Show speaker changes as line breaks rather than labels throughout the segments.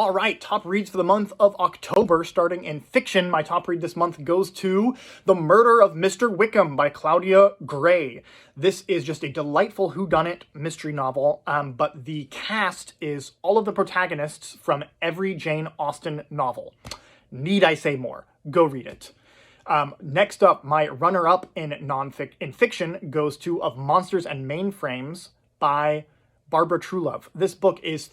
All right, top reads for the month of October, starting in fiction. My top read this month goes to The Murder of Mr. Wickham by Claudia Gray. This is just a delightful whodunit mystery novel, but the cast is all of the protagonists from every Jane Austen novel. Need I say more? Go read it. Next up, my runner-up in fiction goes to Of Monsters and Mainframes by Barbara Truelove. This book is,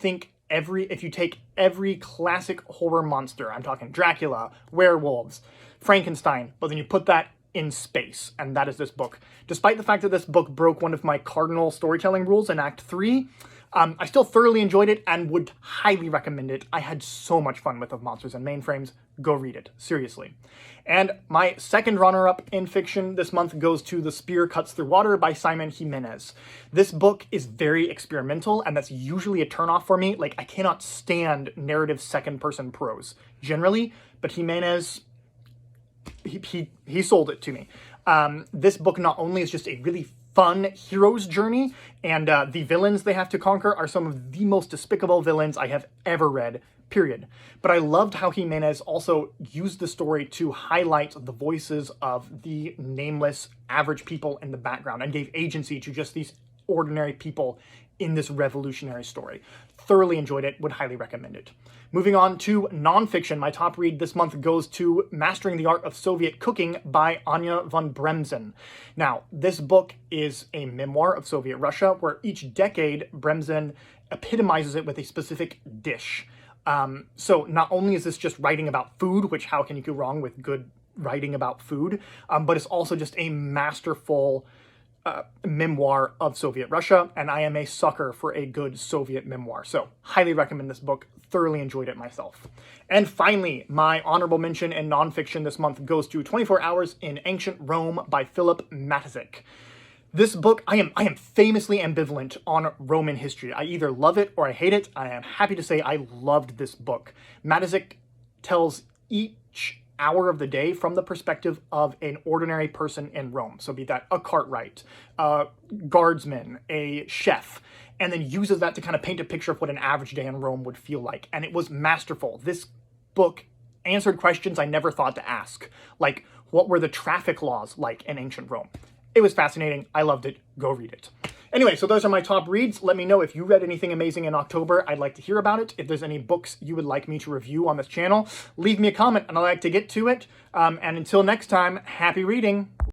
if you take every classic horror monster, I'm talking Dracula, werewolves, Frankenstein, but then you put that in space, and that is this book. Despite the fact that this book broke one of my cardinal storytelling rules in Act 3, I still thoroughly enjoyed it and would highly recommend it. I had so much fun with Of Monsters and Mainframes. Go read it, seriously. And my second runner-up in fiction this month goes to The Spear Cuts Through Water by Simon Jimenez. This book is very experimental, and that's usually a turnoff for me. Like, I cannot stand narrative second-person prose, generally, but Jimenez, he sold it to me. This book not only is just a really fun hero's journey, and the villains they have to conquer are some of the most despicable villains I have ever read, period. But I loved how Jimenez also used the story to highlight the voices of the nameless average people in the background and gave agency to just these ordinary people in this revolutionary story. Thoroughly enjoyed it, would highly recommend it. Moving on to nonfiction, my top read this month goes to Mastering the Art of Soviet Cooking by Anya von Bremzen. Now, this book is a memoir of Soviet Russia, where each decade Bremzen epitomizes it with a specific dish. So not only is this just writing about food, which how can you go wrong with good writing about food, but it's also just a masterful memoir of Soviet Russia, and I am a sucker for a good Soviet memoir. So highly recommend this book. Thoroughly enjoyed it myself. And finally, my honorable mention in nonfiction this month goes to 24 Hours in Ancient Rome by Philip Matizik. This book, I am famously ambivalent on Roman history. I either love it or I hate it. I am happy to say I loved this book. Matizik tells each hour of the day from the perspective of an ordinary person in Rome. So be that a cartwright, a guardsman, a chef, and then uses that to kind of paint a picture of what an average day in Rome would feel like. And it was masterful. This book answered questions I never thought to ask. Like, what were the traffic laws like in ancient Rome? It was fascinating. I loved it. Go read it. Anyway, so those are my top reads. Let me know if you read anything amazing in October. I'd like to hear about it. If there's any books you would like me to review on this channel, leave me a comment and I'd like to get to it. And until next time, happy reading.